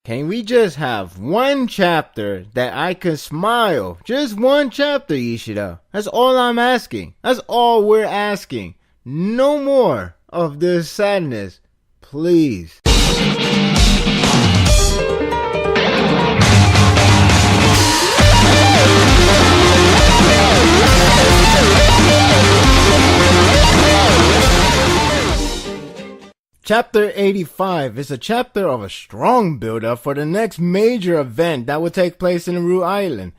Can we just have one chapter that I can smile? Just one chapter, Ishida. That's all I'm asking. That's all we're asking. No more of this sadness. Please. Chapter 85 is a chapter of a strong build-up for the next major event that will take place in Rue Island.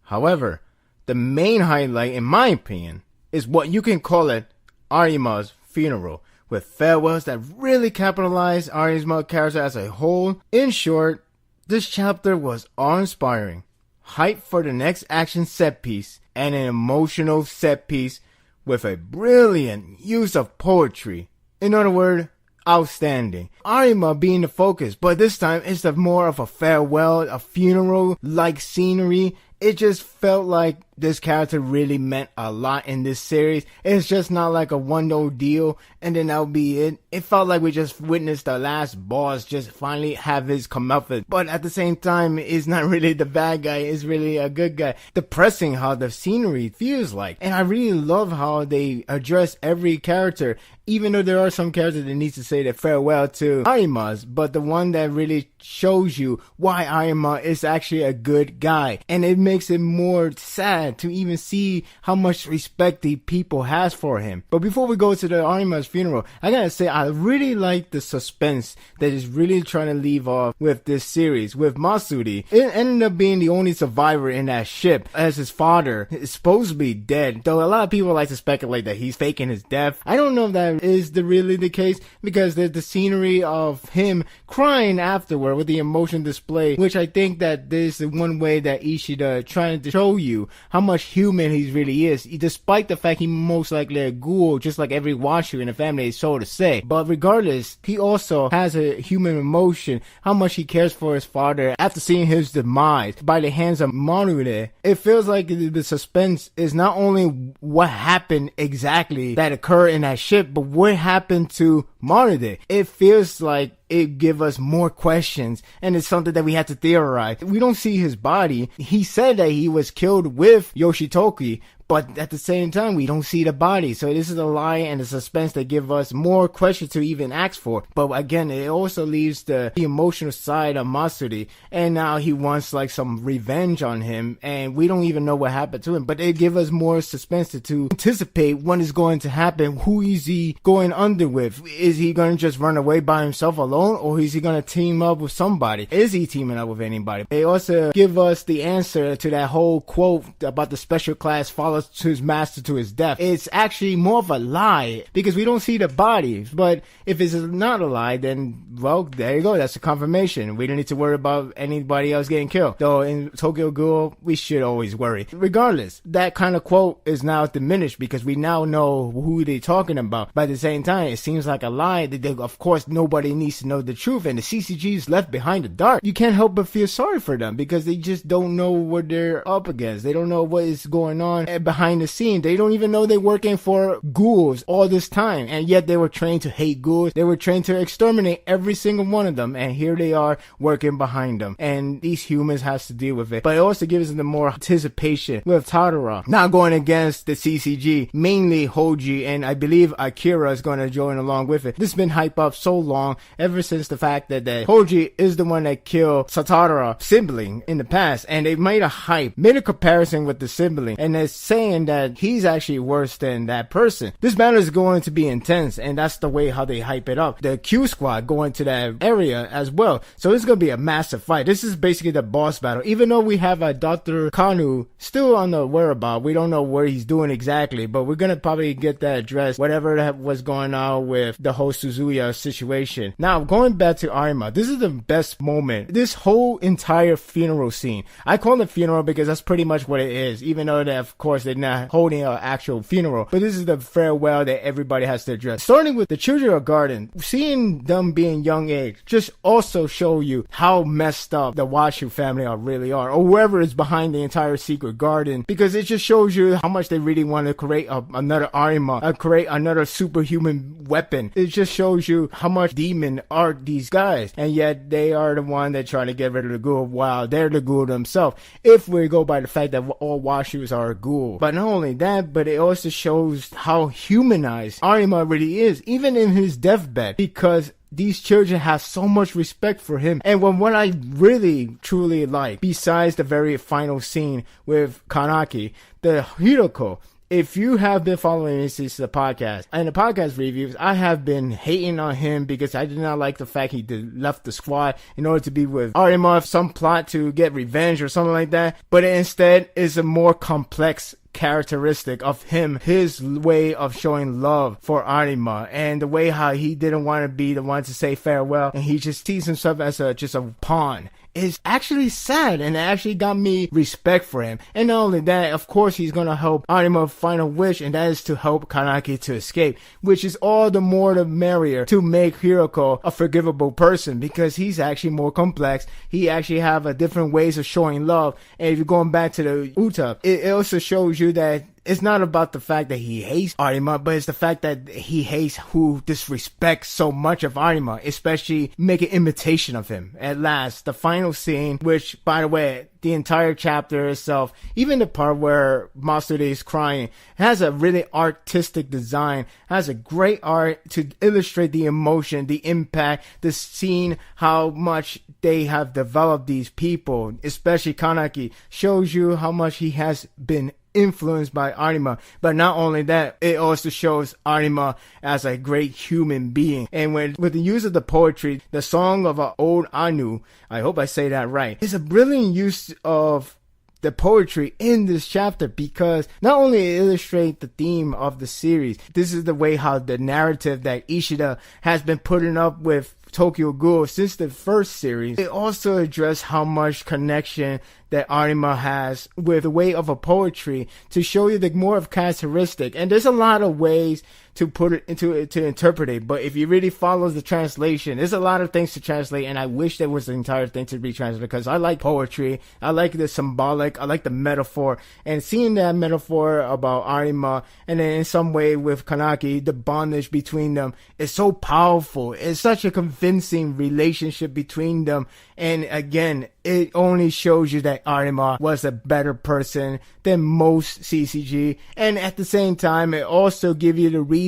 However, the main highlight, in my opinion, is what you can call it Arima's funeral, with farewells that really capitalize Arima's character as a whole. In short, this chapter was awe-inspiring, hype for the next action set piece, and an emotional set piece with a brilliant use of poetry. In other words, outstanding. Arima being the focus, but this time it's more of a farewell, a funeral-like scenery. It just felt like this character really meant a lot in this series. It's just not like a one-note deal and then that'll be it. It felt like we just witnessed the last boss just finally have his comeuppance. But at the same time, it's not really the bad guy, it's really a good guy. Depressing how the scenery feels like. And I really love how they address every character, even though there are some characters that need to say their farewell to Arima's, but the one that really shows you why Arima is actually a good guy. And it makes it more sad to even see how much respect the people has for him. But before we go to the Arima's funeral, I gotta say I really like the suspense that is really trying to leave off with this series. With Masuri, it ended up being the only survivor in that ship, as his father is supposed to be dead, though a lot of people like to speculate that he's faking his death. I don't know if that is really the case, because there's the scenery of him crying afterward with the emotion display, which I think that this is one way that Ishida trying to show you how much human he really is, despite the fact he most likely a ghoul, just like every watcher in the family is so to say. But regardless, he also has a human emotion, how much he cares for his father after seeing his demise by the hands of Marure. It feels like the suspense is not only what happened exactly that occurred in that ship, but what happened to Marure. It feels like it give us more questions, and it's something that we have to theorize. We don't see his body. He said that he was killed with Yoshitoki, but at the same time, we don't see the body. So this is a lie and a suspense that give us more questions to even ask for. But again, it also leaves the emotional side of Masuri. And now he wants like some revenge on him. And we don't even know what happened to him. But it gives us more suspense to anticipate what is going to happen. Who is he going under with? Is he going to just run away by himself alone? Or is he going to team up with somebody? Is he teaming up with anybody? They also give us the answer to that whole quote about the special class follows to his master to his death. It's actually more of a lie because we don't see the body. But if it's not a lie, then well, there you go. That's a confirmation. We don't need to worry about anybody else getting killed. Though in Tokyo Ghoul, we should always worry. Regardless, that kind of quote is now diminished because we now know who they're talking about. But at the same time, it seems like a lie. Of course, nobody needs to know the truth, and the CCG is left behind the dark. You can't help but feel sorry for them because they just don't know what they're up against. They don't know what is going on behind the scene. They don't even know they're working for ghouls all this time, and yet they were trained to hate ghouls. They were trained to exterminate every single one of them, and here they are working behind them, and these humans has to deal with it. But it also gives them more anticipation with Tadara now going against the CCG, mainly Hoji, and I believe Akira is going to join along with it. This has been hyped up so long, ever since the fact that Hoji is the one that killed Satara sibling in the past, and they made a comparison with the sibling, and they're saying that he's actually worse than that person. This battle is going to be intense, and that's the way how they hype it up. The Q squad going to that area as well, so it's going to be a massive fight. This is basically the boss battle, even though we have a Dr. Kanu still on the whereabout. We don't know where he's doing exactly, but we're going to probably get that addressed, whatever that was going on with the whole Suzuya situation. Now, going back to Arima, this is the best moment. This whole entire funeral scene, I call it funeral because that's pretty much what it is, even though that of course they're not holding an actual funeral. But this is the farewell that everybody has to address. Starting with the children of Garden, seeing them being young age just also show you how messed up the Washu family really are, or whoever is behind the entire secret garden, because it just shows you how much they really want to create another Arima, create another superhuman weapon. It just shows you how much demon are these guys, and yet they are the one that trying to get rid of the ghoul while they're the ghoul themselves, if we go by the fact that all Washus are a ghoul. But not only that, but it also shows how humanized Arima really is, even in his deathbed, because these children have so much respect for him. And what I really truly like, besides the very final scene with Kanaki, the Hiroko, if you have been following me since the podcast and the podcast reviews, I have been hating on him because I did not like the fact he left the squad in order to be with Arima, some plot to get revenge or something like that. But instead is a more complex characteristic of him, his way of showing love for Arima, and the way how he didn't want to be the one to say farewell, and he just sees himself as just a pawn, is actually sad, and it actually got me respect for him. And not only that, of course, he's gonna help Arima's final wish, and that is to help Kanaki to escape, which is all the more the merrier to make Hiroko a forgivable person, because he's actually more complex. He actually have a different ways of showing love. And if you're going back to the Uta, it also shows you that it's not about the fact that he hates Arima, but it's the fact that he hates who disrespects so much of Arima, especially making imitation of him. At last, the final scene, which, by the way, the entire chapter itself, even the part where Masude is crying, has a really artistic design, has a great art to illustrate the emotion, the impact, the scene, how much they have developed these people, especially Kanaki, shows you how much he has been influenced by Arima. But not only that, it also shows Arima as a great human being. And with the use of the poetry, the song of an old Anu, I hope I say that right, is a brilliant use of the poetry in this chapter, because not only it illustrates the theme of the series, this is the way how the narrative that Ishida has been putting up with Tokyo Ghoul since the first series. It also addressed how much connection that Arima has with the way of a poetry to show you the more of characteristic. And there's a lot of ways to put it into to interpret it, but if you really follow the translation, there's a lot of things to translate, and I wish there was the entire thing to be translated, because I like poetry, I like the symbolic, I like the metaphor, and seeing that metaphor about Arima, and then in some way with Kanaki, the bondage between them is so powerful. It's such a convincing relationship between them, and again, it only shows you that Arima was a better person than most CCG, and at the same time, it also gives you the reason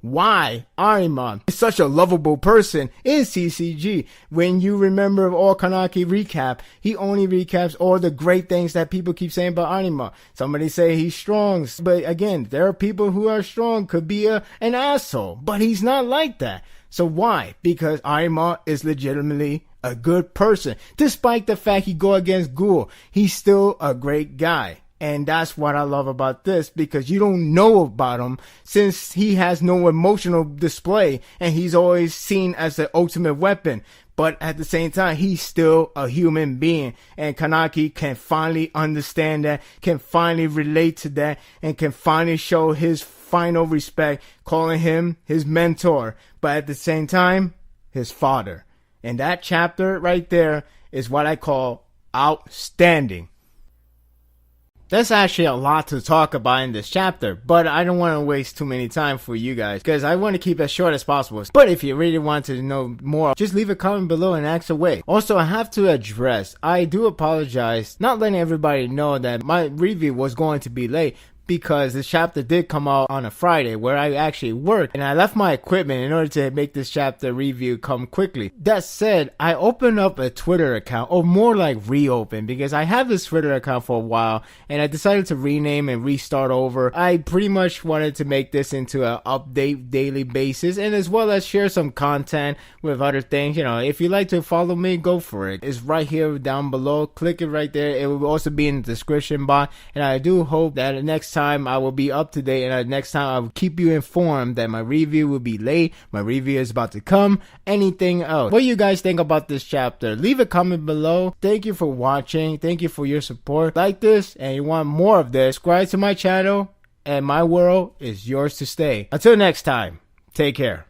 why Arima is such a lovable person in CCG. When you remember all Kanaki recap, he only recaps all the great things that people keep saying about Arima. Somebody say he's strong, but again, there are people who are strong, could be an asshole, but he's not like that. So why? Because Arima is legitimately a good person. Despite the fact he go against Ghoul, he's still a great guy. And that's what I love about this, because you don't know about him since he has no emotional display and he's always seen as the ultimate weapon. But at the same time, he's still a human being, and Kanaki can finally understand that, can finally relate to that, and can finally show his final respect, calling him his mentor, but at the same time, his father. And that chapter right there is what I call outstanding. There's actually a lot to talk about in this chapter, but I don't want to waste too many time for you guys, because I want to keep it as short as possible. But if you really want to know more, just leave a comment below and ask away. Also, I have to address, I do apologize not letting everybody know that my review was going to be late, because this chapter did come out on a Friday where I actually worked, and I left my equipment in order to make this chapter review come quickly. That said, I opened up a Twitter account, or more like reopen, because I have this Twitter account for a while and I decided to rename and restart over. I pretty much wanted to make this into an update daily basis, and as well as share some content with other things. You know, if you like to follow me, go for it. It's right here down below. Click it right there. It will also be in the description box, and I do hope that the next time time I will be up to date, and next time I will keep you informed that my review will be late, my review is about to come, anything else. What do you guys think about this chapter? Leave a comment below. Thank you for watching. Thank you for your support. Like this and you want more of this, subscribe to my channel, and my world is yours to stay. Until next time, take care.